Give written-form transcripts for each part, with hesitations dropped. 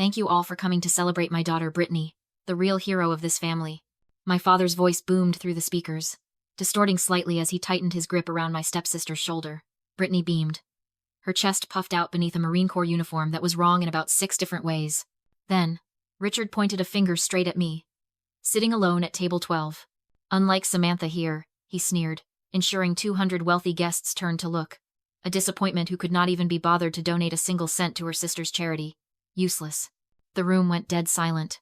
Thank you all for coming to celebrate my daughter Brittany, the real hero of this family. My father's voice boomed through the speakers, distorting slightly as he tightened his grip around my stepsister's shoulder. Brittany beamed. Her chest puffed out beneath a Marine Corps uniform that was wrong in about 6 different ways. Then, Richard pointed a finger straight at me. Sitting alone at table 12. Unlike Samantha here, he sneered, ensuring 200 wealthy guests turned to look. A disappointment who could not even be bothered to donate a single cent to her sister's charity. Useless. The room went dead silent.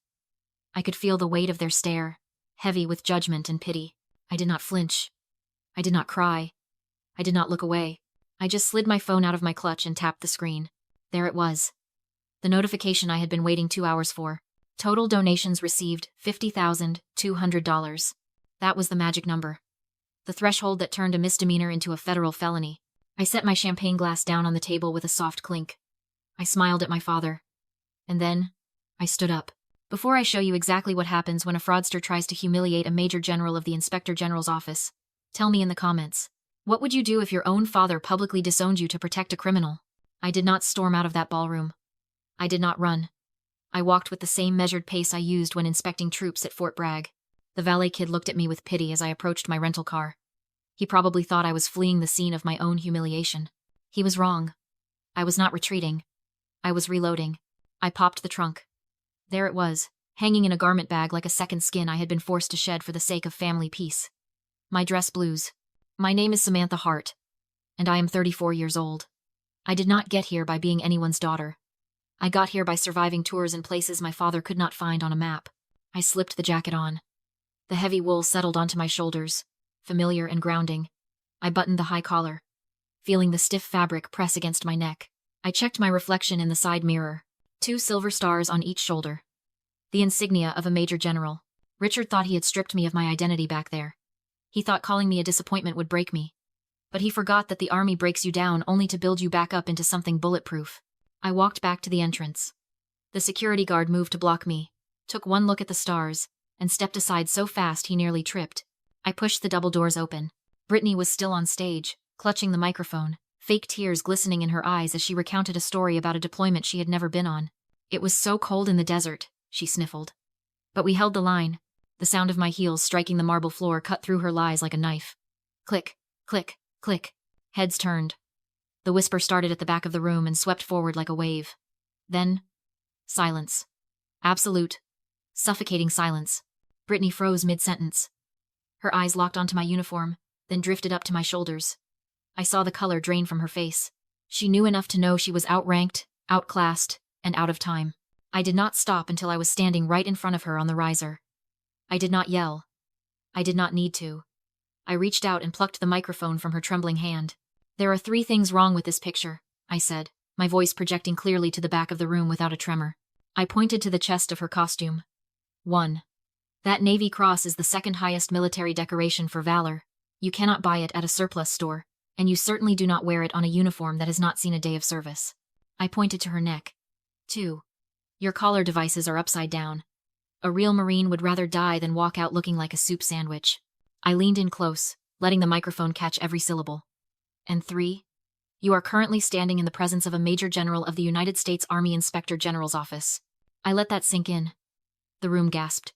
I could feel the weight of their stare, heavy with judgment and pity. I did not flinch. I did not cry. I did not look away. I just slid my phone out of my clutch and tapped the screen. There it was. The notification I had been waiting 2 hours for. Total donations received $50,200. That was the magic number. The threshold that turned a misdemeanor into a federal felony. I set my champagne glass down on the table with a soft clink. I smiled at my father. And then, I stood up. Before I show you exactly what happens when a fraudster tries to humiliate a Major General of the Inspector General's office, tell me in the comments. What would you do if your own father publicly disowned you to protect a criminal? I did not storm out of that ballroom. I did not run. I walked with the same measured pace I used when inspecting troops at Fort Bragg. The valet kid looked at me with pity as I approached my rental car. He probably thought I was fleeing the scene of my own humiliation. He was wrong. I was not retreating. I was reloading. I popped the trunk. There it was, hanging in a garment bag like a second skin I had been forced to shed for the sake of family peace. My dress blues. My name is Samantha Hart, and I am 34 years old. I did not get here by being anyone's daughter. I got here by surviving tours in places my father could not find on a map. I slipped the jacket on. The heavy wool settled onto my shoulders, familiar and grounding. I buttoned the high collar, feeling the stiff fabric press against my neck. I checked my reflection in the side mirror. 2 silver stars on each shoulder. The insignia of a Major General. Richard thought he had stripped me of my identity back there. He thought calling me a disappointment would break me. But he forgot that the army breaks you down only to build you back up into something bulletproof. I walked back to the entrance. The security guard moved to block me, took one look at the stars, and stepped aside so fast he nearly tripped. I pushed the double doors open. Brittany was still on stage, clutching the microphone, fake tears glistening in her eyes as she recounted a story about a deployment she had never been on. It was so cold in the desert, she sniffled. But we held the line. The sound of my heels striking the marble floor cut through her lies like a knife. Click, click, click. Heads turned. The whisper started at the back of the room and swept forward like a wave. Then, silence. Absolute, suffocating silence. Brittany froze mid-sentence. Her eyes locked onto my uniform, then drifted up to my shoulders. I saw the color drain from her face. She knew enough to know she was outranked, outclassed, and out of time. I did not stop until I was standing right in front of her on the riser. I did not yell. I did not need to. I reached out and plucked the microphone from her trembling hand. There are 3 things wrong with this picture, I said, my voice projecting clearly to the back of the room without a tremor. I pointed to the chest of her costume. 1. That Navy Cross is the 2nd highest military decoration for valor. You cannot buy it at a surplus store, and you certainly do not wear it on a uniform that has not seen a day of service. I pointed to her neck. 2. Your collar devices are upside down. A real Marine would rather die than walk out looking like a soup sandwich. I leaned in close, letting the microphone catch every syllable. And 3. You are currently standing in the presence of a Major General of the United States Army Inspector General's office. I let that sink in. The room gasped.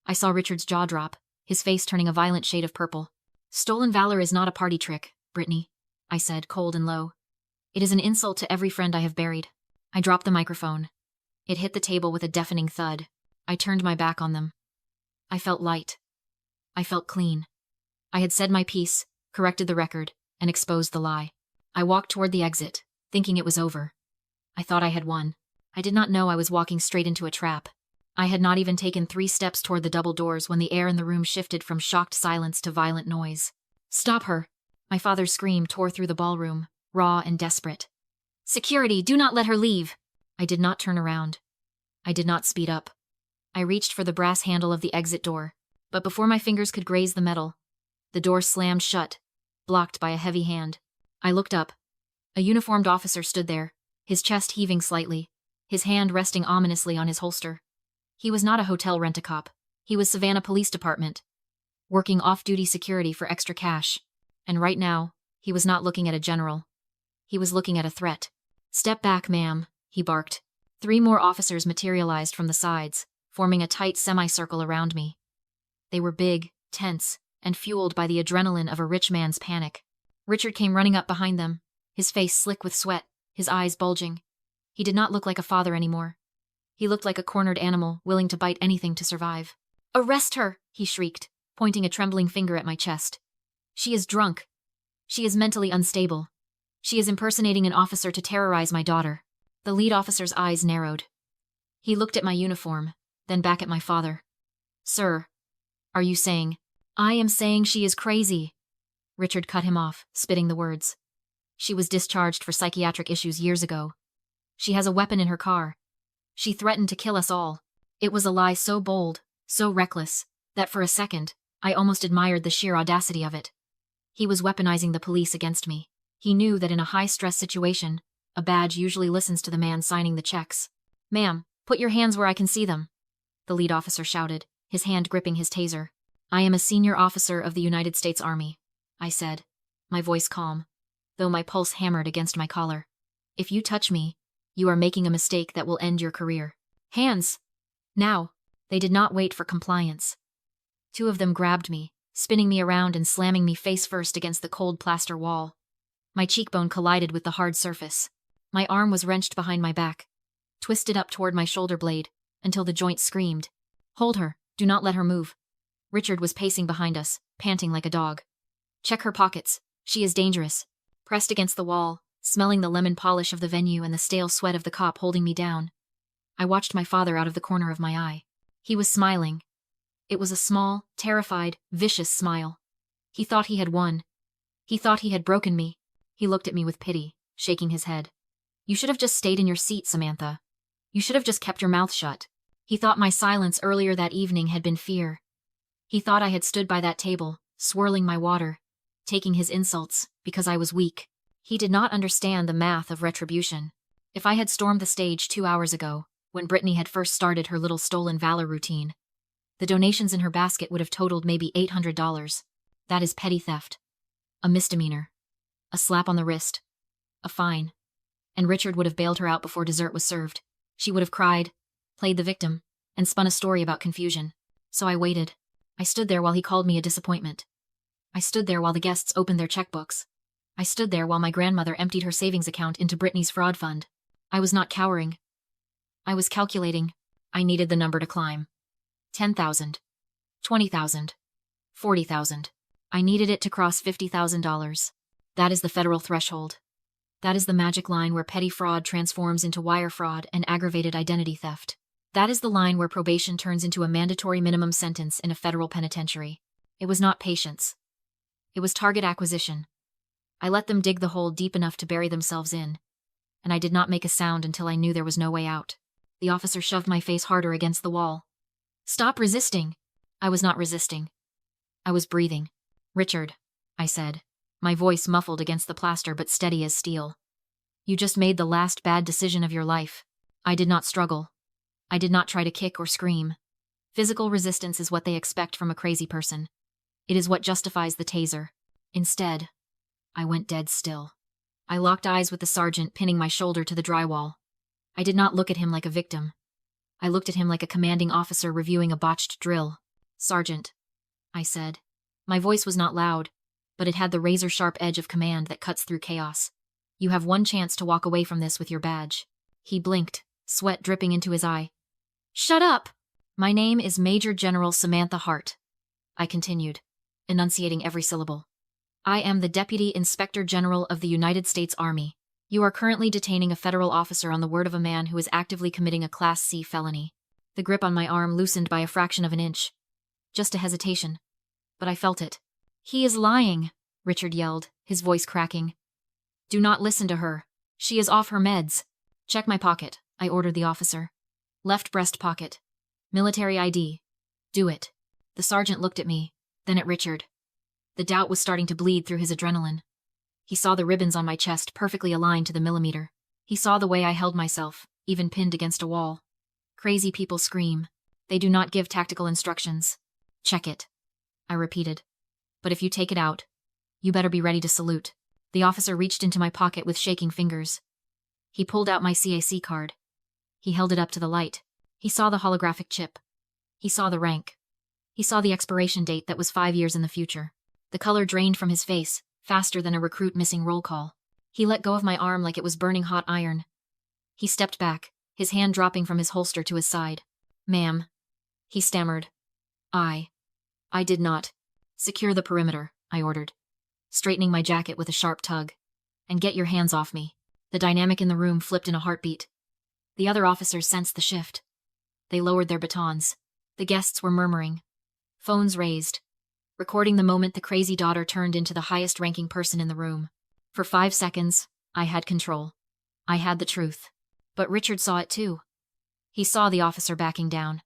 I saw Richard's jaw drop, his face turning a violent shade of purple. Stolen valor is not a party trick, Brittany, I said, cold and low. It is an insult to every friend I have buried. I dropped the microphone. It hit the table with a deafening thud. I turned my back on them. I felt light. I felt clean. I had said my piece, corrected the record, and exposed the lie. I walked toward the exit, thinking it was over. I thought I had won. I did not know I was walking straight into a trap. I had not even taken 3 steps toward the double doors when the air in the room shifted from shocked silence to violent noise. Stop her! My father's scream tore through the ballroom, raw and desperate. Security, do not let her leave! I did not turn around. I did not speed up. I reached for the brass handle of the exit door, but before my fingers could graze the metal, the door slammed shut, blocked by a heavy hand. I looked up. A uniformed officer stood there, his chest heaving slightly, his hand resting ominously on his holster. He was not a hotel rent-a-cop. He was Savannah Police Department, working off-duty security for extra cash. And right now, he was not looking at a general. He was looking at a threat. Step back, ma'am, he barked. 3 more officers materialized from the sides, forming a tight semicircle around me. They were big, tense, and fueled by the adrenaline of a rich man's panic. Richard came running up behind them, his face slick with sweat, his eyes bulging. He did not look like a father anymore. He looked like a cornered animal, willing to bite anything to survive. "Arrest her!" he shrieked, pointing a trembling finger at my chest. "She is drunk. She is mentally unstable. She is impersonating an officer to terrorize my daughter." The lead officer's eyes narrowed. He looked at my uniform, then back at my father. "Sir, are you saying—" "I am saying she is crazy." Richard cut him off, spitting the words. "She was discharged for psychiatric issues years ago. She has a weapon in her car. She threatened to kill us all." It was a lie so bold, so reckless, that for a second, I almost admired the sheer audacity of it. He was weaponizing the police against me. He knew that in a high-stress situation, a badge usually listens to the man signing the checks. "Ma'am, put your hands where I can see them," the lead officer shouted, his hand gripping his taser. "I am a senior officer of the United States Army," I said, my voice calm, though my pulse hammered against my collar. "If you touch me, you are making a mistake that will end your career. Hands! Now!" They did not wait for compliance. 2 of them grabbed me, spinning me around and slamming me face first against the cold plaster wall. My cheekbone collided with the hard surface. My arm was wrenched behind my back, twisted up toward my shoulder blade, until the joint screamed. "Hold her, do not let her move." Richard was pacing behind us, panting like a dog. "Check her pockets, she is dangerous." Pressed against the wall, smelling the lemon polish of the venue and the stale sweat of the cop holding me down, I watched my father out of the corner of my eye. He was smiling. It was a small, terrified, vicious smile. He thought he had won. He thought he had broken me. He looked at me with pity, shaking his head. "You should have just stayed in your seat, Samantha. You should have just kept your mouth shut." He thought my silence earlier that evening had been fear. He thought I had stood by that table, swirling my water, taking his insults, because I was weak. He did not understand the math of retribution. If I had stormed the stage 2 hours ago, when Brittany had first started her little stolen valor routine, the donations in her basket would have totaled maybe $800. That is petty theft. A misdemeanor. A slap on the wrist. A fine. And Richard would have bailed her out before dessert was served. She would have cried, played the victim, and spun a story about confusion. So I waited. I stood there while he called me a disappointment. I stood there while the guests opened their checkbooks. I stood there while my grandmother emptied her savings account into Brittany's fraud fund. I was not cowering. I was calculating. I needed the number to climb. 10,000. 20,000. 40,000. I needed it to cross $50,000. That is the federal threshold. That is the magic line where petty fraud transforms into wire fraud and aggravated identity theft. That is the line where probation turns into a mandatory minimum sentence in a federal penitentiary. It was not patience. It was target acquisition. I let them dig the hole deep enough to bury themselves in, and I did not make a sound until I knew there was no way out. The officer shoved my face harder against the wall. "Stop resisting." I was not resisting. I was breathing. "Richard," I said, my voice muffled against the plaster but steady as steel. "You just made the last bad decision of your life." I did not struggle. I did not try to kick or scream. Physical resistance is what they expect from a crazy person. It is what justifies the taser. Instead, I went dead still. I locked eyes with the sergeant pinning my shoulder to the drywall. I did not look at him like a victim. I looked at him like a commanding officer reviewing a botched drill. "Sergeant," I said. My voice was not loud, but it had the razor-sharp edge of command that cuts through chaos. "You have one chance to walk away from this with your badge." He blinked, sweat dripping into his eye. "Shut up!" "My name is Major General Samantha Hart," I continued, enunciating every syllable. "I am the Deputy Inspector General of the United States Army. You are currently detaining a federal officer on the word of a man who is actively committing a Class C felony." The grip on my arm loosened by a fraction of an inch. Just a hesitation. But I felt it. "He is lying," Richard yelled, his voice cracking. "Do not listen to her. She is off her meds." "Check my pocket," I ordered the officer. "Left breast pocket. Military ID. Do it." The sergeant looked at me, then at Richard. The doubt was starting to bleed through his adrenaline. He saw the ribbons on my chest perfectly aligned to the millimeter. He saw the way I held myself, even pinned against a wall. Crazy people scream. They do not give tactical instructions. "Check it," I repeated. "But if you take it out, you better be ready to salute." The officer reached into my pocket with shaking fingers. He pulled out my CAC card. He held it up to the light. He saw the holographic chip. He saw the rank. He saw the expiration date that was 5 years in the future. The color drained from his face, faster than a recruit missing roll call. He let go of my arm like it was burning hot iron. He stepped back, his hand dropping from his holster to his side. "Ma'am," he stammered. I did not. "Secure the perimeter," I ordered, straightening my jacket with a sharp tug. "And get your hands off me." The dynamic in the room flipped in a heartbeat. The other officers sensed the shift. They lowered their batons. The guests were murmuring. Phones raised, recording the moment the crazy daughter turned into the highest-ranking person in the room. For 5 seconds, I had control. I had the truth. But Richard saw it too. He saw the officer backing down.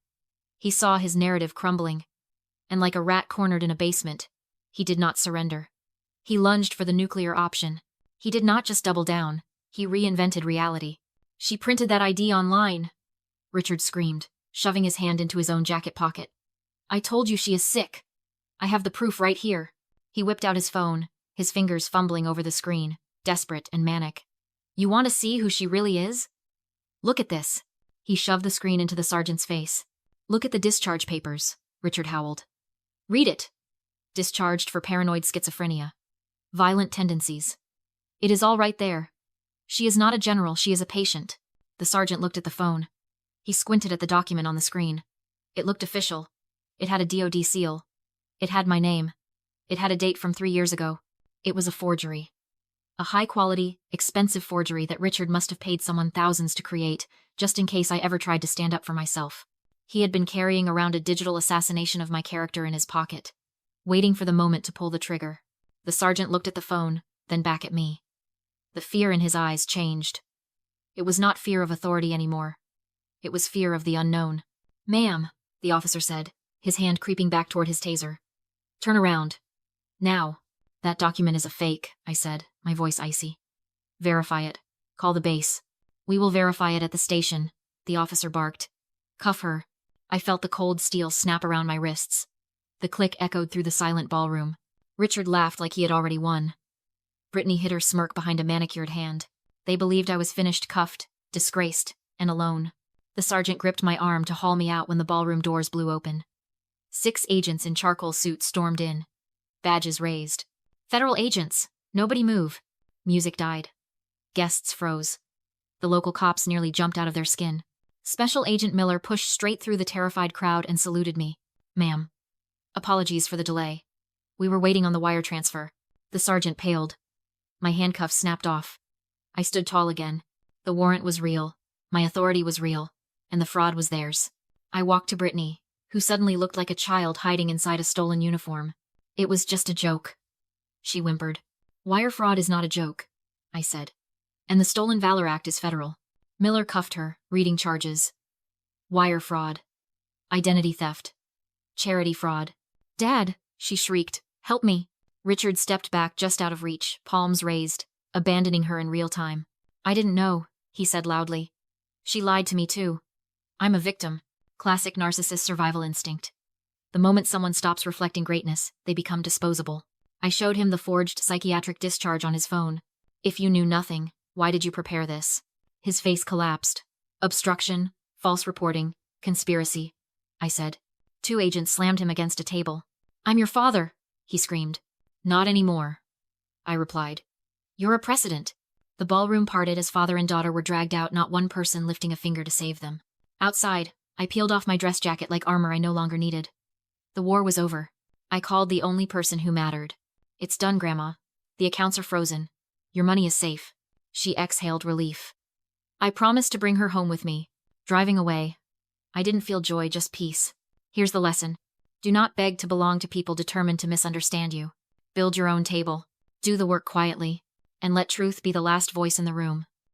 He saw his narrative crumbling. And like a rat cornered in a basement, he did not surrender. He lunged for the nuclear option. He did not just double down. He reinvented reality. "She printed that ID online," Richard screamed, shoving his hand into his own jacket pocket. "I told you she is sick. I have the proof right here." He whipped out his phone, his fingers fumbling over the screen, desperate and manic. "You want to see who she really is? Look at this." He shoved the screen into the sergeant's face. "Look at the discharge papers," Richard howled. "Read it." "Discharged for paranoid schizophrenia. Violent tendencies. It is all right there. She is not a general, she is a patient." The sergeant looked at the phone. He squinted at the document on the screen. It looked official. It had a DoD seal. It had my name. It had a date from 3 years ago. It was a forgery. A high-quality, expensive forgery that Richard must have paid someone thousands to create, just in case I ever tried to stand up for myself. He had been carrying around a digital assassination of my character in his pocket, waiting for the moment to pull the trigger. The sergeant looked at the phone, then back at me. The fear in his eyes changed. It was not fear of authority anymore. It was fear of the unknown. "Ma'am," the officer said, his hand creeping back toward his taser. "Turn around. Now." "That document is a fake," I said, my voice icy. "Verify it. Call the base." "We will verify it at the station," the officer barked. "Cuff her." I felt the cold steel snap around my wrists. The click echoed through the silent ballroom. Richard laughed like he had already won. Brittany hid her smirk behind a manicured hand. They believed I was finished, cuffed, disgraced, and alone. The sergeant gripped my arm to haul me out when the ballroom doors blew open. 6 agents in charcoal suits stormed in, badges raised. "Federal agents! Nobody move!" Music died. Guests froze. The local cops nearly jumped out of their skin. Special Agent Miller pushed straight through the terrified crowd and saluted me. "Ma'am. Apologies for the delay. We were waiting on the wire transfer." The sergeant paled. My handcuffs snapped off. I stood tall again. The warrant was real. My authority was real. And the fraud was theirs. I walked to Brittany, who suddenly looked like a child hiding inside a stolen uniform. "It was just a joke," she whimpered. "Wire fraud is not a joke," I said. "And the Stolen Valor Act is federal." Miller cuffed her, reading charges. Wire fraud. Identity theft. Charity fraud. "Dad," she shrieked. "Help me." Richard stepped back just out of reach, palms raised, abandoning her in real time. "I didn't know," he said loudly. "She lied to me too. I'm a victim." Classic narcissist survival instinct. The moment someone stops reflecting greatness, they become disposable. I showed him the forged psychiatric discharge on his phone. "If you knew nothing, why did you prepare this?" His face collapsed. "Obstruction, false reporting, conspiracy," I said. 2 agents slammed him against a table. "I'm your father," he screamed. "Not anymore," I replied. "You're a precedent." The ballroom parted as father and daughter were dragged out, not one person lifting a finger to save them. Outside, I peeled off my dress jacket like armor I no longer needed. The war was over. I called the only person who mattered. "It's done, Grandma. The accounts are frozen. Your money is safe." She exhaled relief. I promised to bring her home with me. Driving away, I didn't feel joy, just peace. Here's the lesson. Do not beg to belong to people determined to misunderstand you. Build your own table. Do the work quietly. And let truth be the last voice in the room.